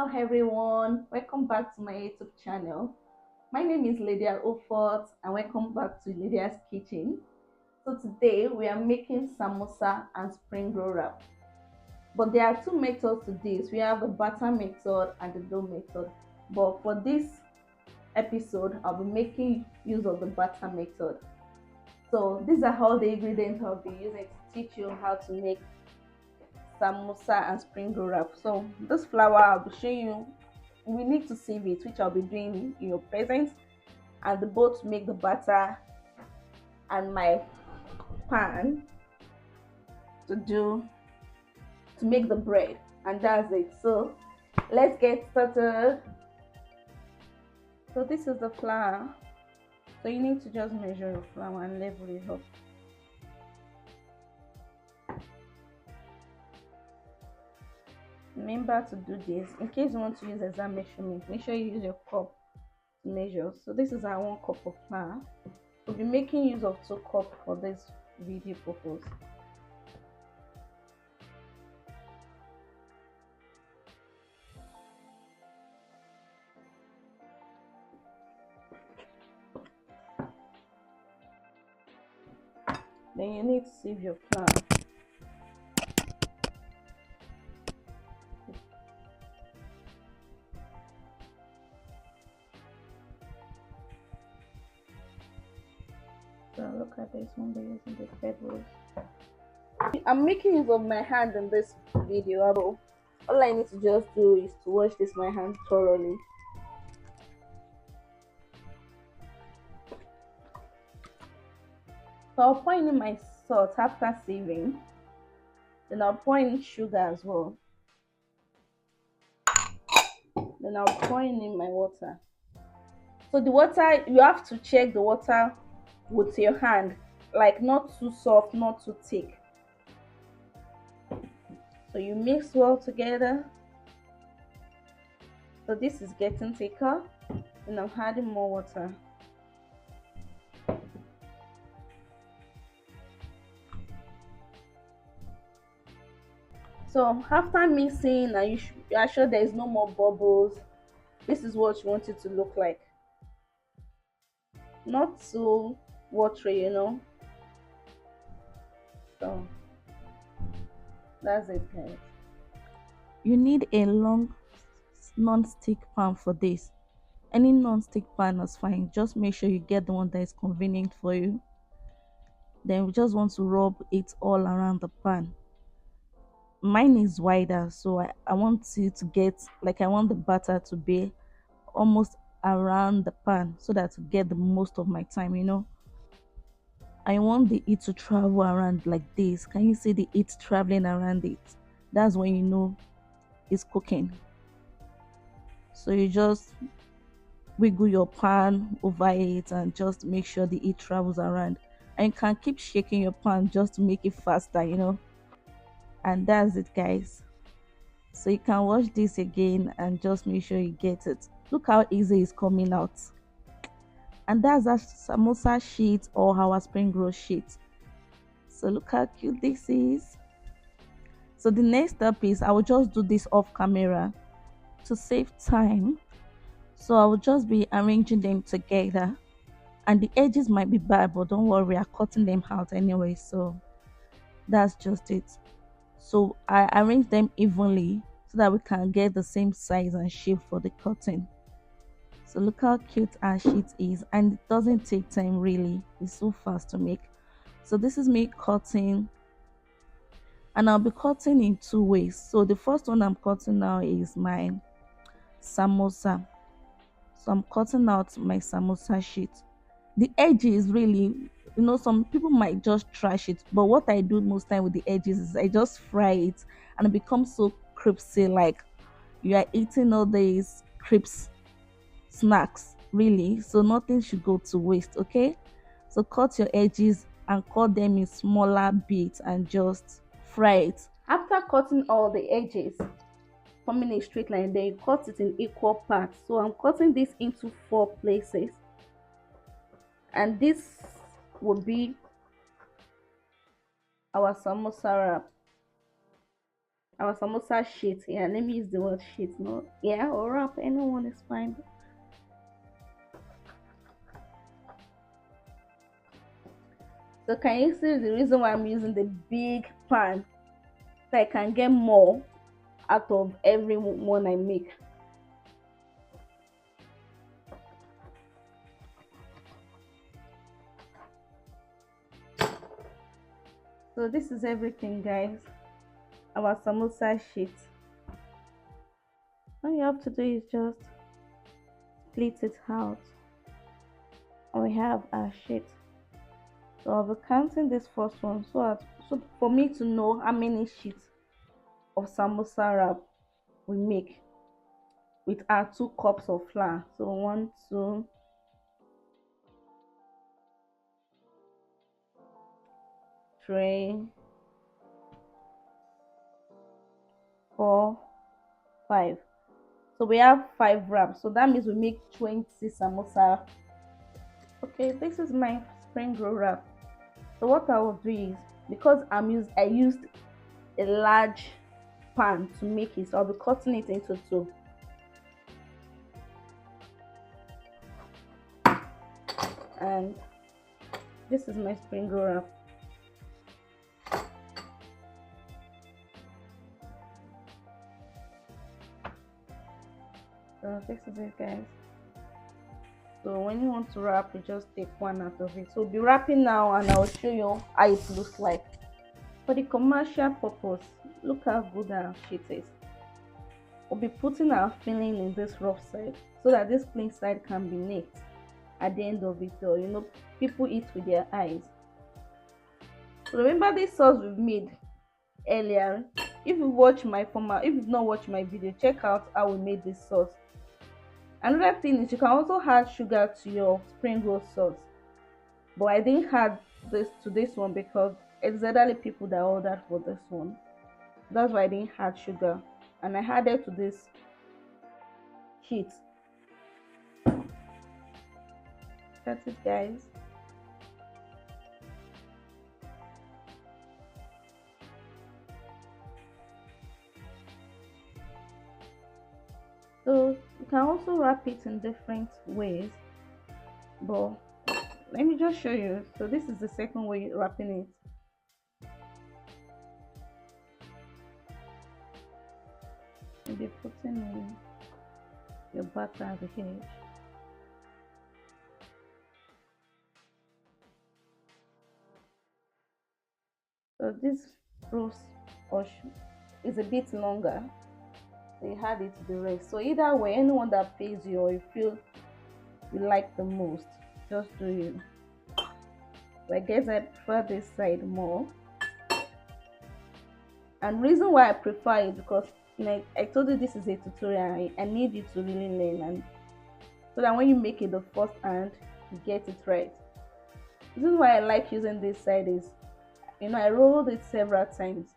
Hello everyone, welcome back to my YouTube channel. My name is Lydia Ofort and welcome back to Lydia's Kitchen. So today we are making samosa and spring roll wrap. But there are two methods to this. We have the batter method and the dough method. But for this episode, I'll be making use of the batter method. So these are all the ingredients I'll be using to teach you how to make samosa and spring roll wrap. So this flour I'll be showing you, we need to sieve it, which I'll be doing in your presence, and the bowl to make the batter, and my pan to make the bread, and that's it. So let's get started. So this is the flour. So you need to just measure your flour and level it up. Remember to do this in case you want to use exact measurement. Make sure you use your cup to measure. So this is our 1 cup of flour. We'll be making use of 2 cups for this video purpose. Then you need to sieve your flour. So look at this one, they're using the pebbles. I'm making use of my hand in this video, but all I need to just do is to wash this my hand thoroughly. So I'll pour in my salt after sieving. Then I'll pour in sugar as well. Then I'll pour in my water. So the water, you have to check the water with your hand, like not too soft, not too thick. So you mix well together. So this is getting thicker, and I'm adding more water. So after mixing and you are sure there is no more bubbles, this is what you want it to look like. Not so watery, So that's it, guys. You need a long non-stick pan for this. Any non-stick pan is fine. Just make sure you get the one that is convenient for you. Then we just want to rub it all around the pan. Mine is wider, so I want it to get, like, I want the batter to be almost around the pan so that to get the most of my time. I want the heat to travel around like this. Can you see the heat traveling around it? That's when you know it's cooking. So you just wiggle your pan over it and just make sure the heat travels around, and you can keep shaking your pan just to make it faster, and that's it, guys. So you can watch this again and just make sure you get it. Look how easy it's coming out. And that's our samosa sheet or our spring roll sheet. So look how cute this is. So the next step is I will just do this off camera to save time. So I will just be arranging them together, and the edges might be bad, but don't worry, I'm cutting them out anyway. So that's just it. So I arrange them evenly so that we can get the same size and shape for the cutting. So look how cute our sheet is, and it doesn't take time really. It's so fast to make. So this is me cutting, and I'll be cutting in 2 ways. So the first one I'm cutting now is my samosa. So I'm cutting out my samosa sheet. The edges really, some people might just trash it, but what I do most time with the edges is I just fry it, and it becomes so crispy, like you are eating all these crisp snacks really. So nothing should go to waste. Okay, so cut your edges and cut them in smaller bits and just fry it. After cutting all the edges, forming a straight line, then you cut it in equal parts. So I'm cutting this into 4 places, and this would be our samosa wrap. our samosa sheet. Yeah, let me use the word sheet. No, yeah, or wrap. Anyone is fine. So can you see the reason why I'm using the big pan? So I can get more out of every one I make. So this is everything, guys. Our samosa sheet. All you have to do is just split it out. And we have our sheet. So I'll be counting this first one so for me to know how many sheets of samosa wrap we make with our 2 cups of flour. So 1, 2, 3, 4, 5. So we have 5 wraps. So that means we make 20 samosa. Okay, this is my spring roll wrap. So what I will do is, because I used a large pan to make it, so I'll be cutting it into 2. And this is my spring roll wrap. So this is it, guys. So when you want to wrap, you just take one out of it. So we'll be wrapping now, and I'll show you how it looks like. For the commercial purpose, look how good our sheet is. We'll be putting our filling in this rough side so that this clean side can be neat at the end of it. So you know, people eat with their eyes. So remember this sauce we've made earlier. If you've not watched my video, check out how we made this sauce. Another thing is you can also add sugar to your spring roll sauce, but I didn't add this to this one because it's elderly people that ordered for this one. That's why I didn't add sugar, and I added to this sheet. That's it, guys. So you can also wrap it in different ways, but let me just show you. So this is the second way wrapping it. You'll be putting in your butter at the edge. So this roast is a bit longer. So you add it to the rest. So either way, anyone that pays you or you feel you like the most, just do it. So I guess I prefer this side more. And reason why I prefer it because I told you this is a tutorial. I need you to really learn, and so that when you make it the first hand, you get it right. This is why I like using this side is, I rolled it several times,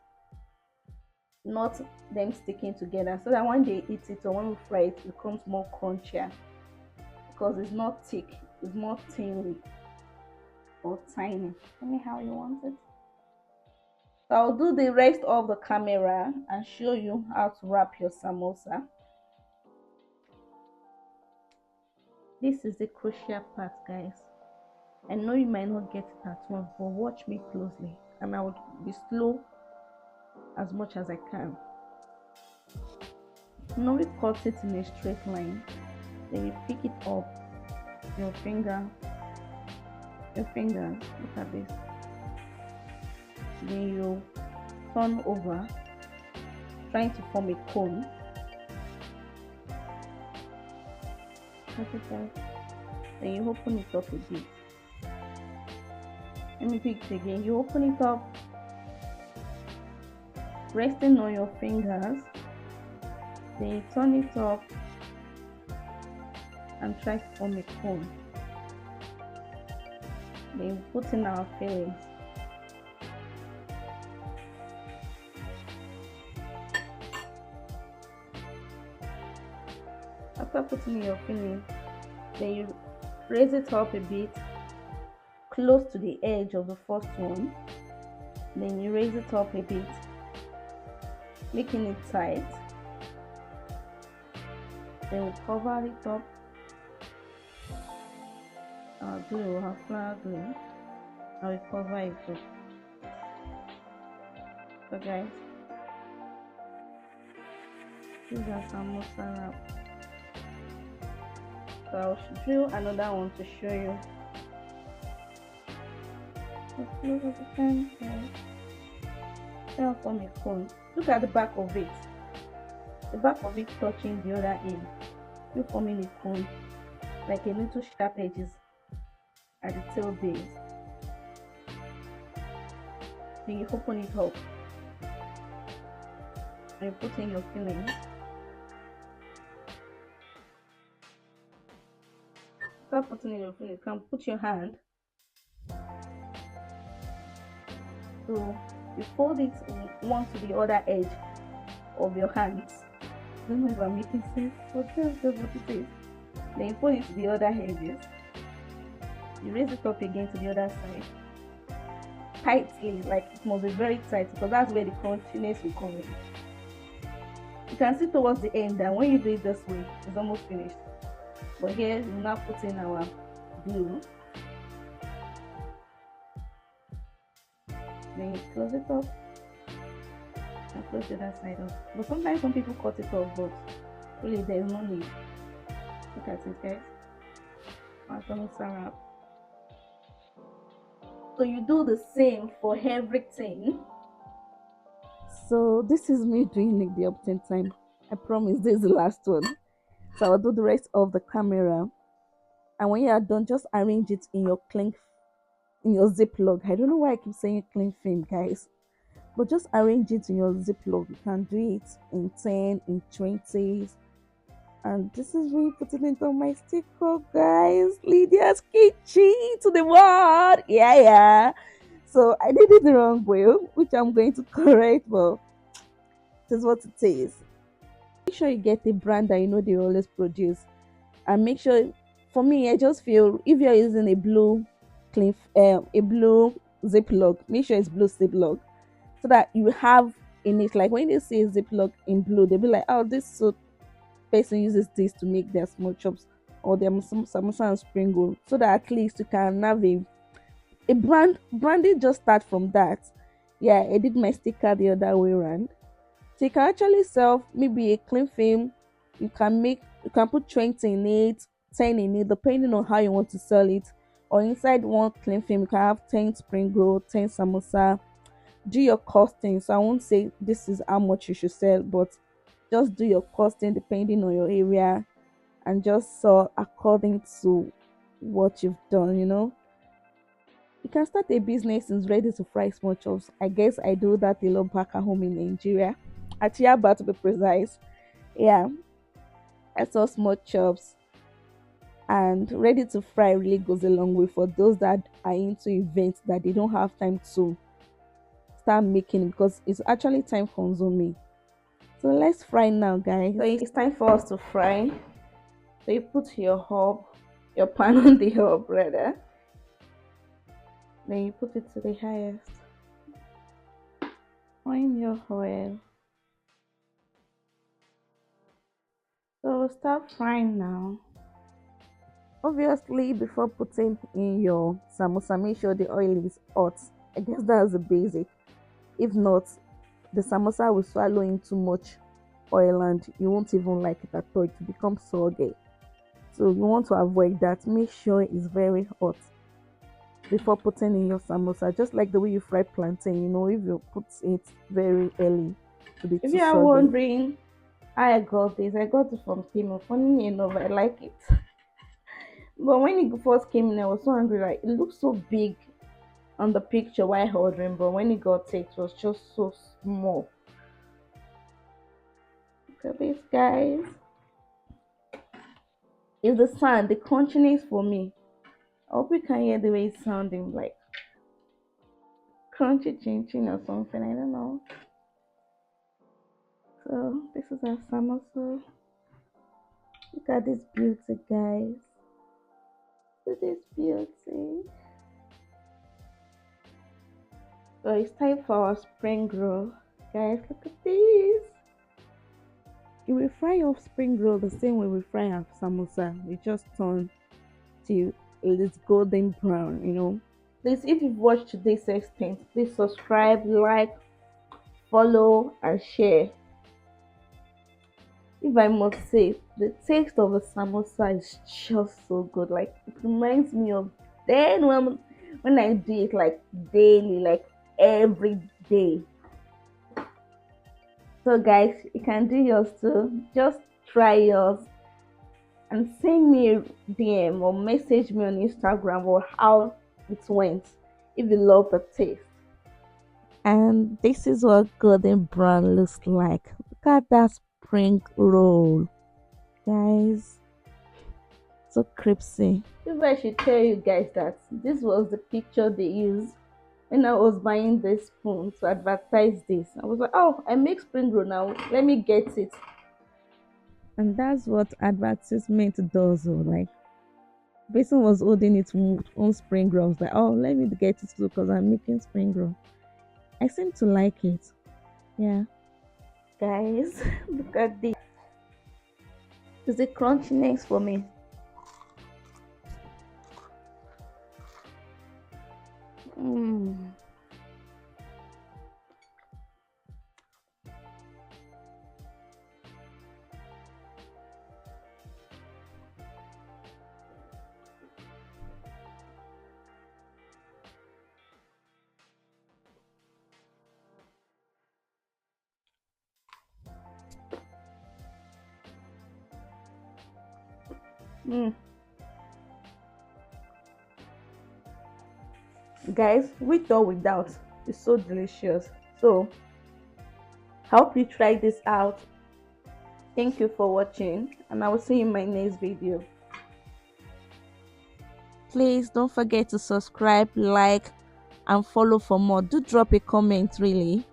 not them sticking together, so that when they eat it or when we fry it, it becomes more crunchier because it's not thick, it's more thinly or tiny. Tell me how you want it. So I'll do the rest of the camera and show you how to wrap your samosa. This is the crucial part, guys. I know you might not get it at once, but watch me closely and I will be slow as much as I can. Now we cut it in a straight line. Then you pick it up, your fingers, look at this. Then you turn over, trying to form a cone. Then you open it up a bit. Let me pick it again. You open it up, resting on your fingers. Then you turn it up and try to form a cone. Then you put in our fillings. After putting in your filling, then you raise it up a bit close to the edge of the first one. Then you raise it up a bit. making it tight. Then we cover it up. Our glue, our flour glue. And we cover it up. So guys, this is our samosa wrap. So I'll do another one to show you. As close as you can, guys. Then I'll form a cone. Look at the back of it. The back of it touching the other end. You're forming a cone, like a little sharp edges at the tail base. Then you open it up and you put in your filling. Start putting in your filling. You can put your hand. So you fold it one to the other edge of your hands. I don't know if I'm making sense, but that's just what it is. Then you fold it to the other edges. You raise it up again to the other side. Tightly, like it must be very tight because that's where the crunchiness will come in. You can see towards the end that when you do it this way, it's almost finished. But here we now put in our glue. Then you close it up and close the other side up. But sometimes some people cut it off, but really there is no need. Look at it, guys. Our samosa wrap. So you do the same for everything. So this is me doing it the uptime time. I promise this is the last one. So I'll do the rest of the camera. And when you are done, just arrange it in your ziploc. I don't know why I keep saying cling film, guys. But just arrange it in your ziploc. You can do it in 10, in 20s. And this is me putting it on my sticker, guys. Lydia'skitchen to the world. Yeah. So I did it the wrong way, which I'm going to correct, but this is what it is. Make sure you get a brand that you know they always produce. And make sure, for me, I just feel if you're using a blue ziploc, make sure it's blue ziploc, so that you have in it, like when they say ziploc in blue, they'll be like, oh, this person uses this to make their small chops or their samosa and springroll, so that at least you can have a branding. Just start from that. Yeah, I did my sticker the other way around. So you can actually sell maybe a clean film. You can put 20 in it, 10 in it, depending on how you want to sell it. Or inside one clean film, you can have 10 springroll, 10 samosa. Do your costing. So I won't say this is how much you should sell, but just do your costing depending on your area and just sell according to what you've done, You can start a business and ready to fry small chops. I guess I do that a lot back at home in Nigeria. At Yaba to be precise. Yeah. I saw small chops, and ready to fry really goes a long way for those that are into events that they don't have time to start making, because it's actually time consuming. So let's fry now, guys. So it's time for us to fry. So you put your pan on the hob rather. Then you put it to the highest. Find your oil. So we'll start frying now. Obviously, before putting in your samosa, make sure the oil is hot. I guess that's the basic. If not, the samosa will swallow in too much oil and you won't even like it at all. It will become soggy. So you want to avoid that. Make sure it's very hot before putting in your samosa. Just like the way you fry plantain, if you put it very early, to be too soggy. If you are wondering how I got this, I got it from Timo. Funny enough, I like it. But when it first came in, I was so angry. Like, it looked so big on the picture while ordering, but when it got it was just so small. Look at this, guys. It's the sound, the crunchiness for me. I hope you can hear the way it's sounding, like crunchy chin chin or something. I don't know. So this is our samosa. Look at this beauty, guys. Look at this beauty. So it's time for our spring roll, guys, look at this. You will fry off spring roll the same way we fry our samosa. We just turn till it's golden brown, Please, if you've watched to this extent, please subscribe, like, follow, and share. If I must say, the taste of a samosa is just so good. Like, it reminds me of then when I do it like daily, like every day. So guys, you can do yours too. Just try yours and send me a DM or message me on Instagram or how it went if you love the taste. And this is what golden brown looks like. Look at that spring roll, guys. So crispy. If I should tell you guys that this was the picture they used when I was buying this spoon to advertise this. I was like, oh, I make spring roll now. Let me get it. And that's what advertisement does. Like, person was holding its own spring roll. I was like, oh, let me get it too because I'm making spring roll. I seem to like it. Yeah. Guys, look at this. It's a crunchiness for me. Mm. Mm. Guys, with or without, it's so delicious. So I hope you try this out. Thank you for watching, and I will see you in my next video. Please don't forget to subscribe, like, and follow for more. Do drop a comment, really.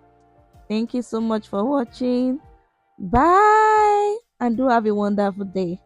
Thank you so much for watching. Bye, and do have a wonderful day.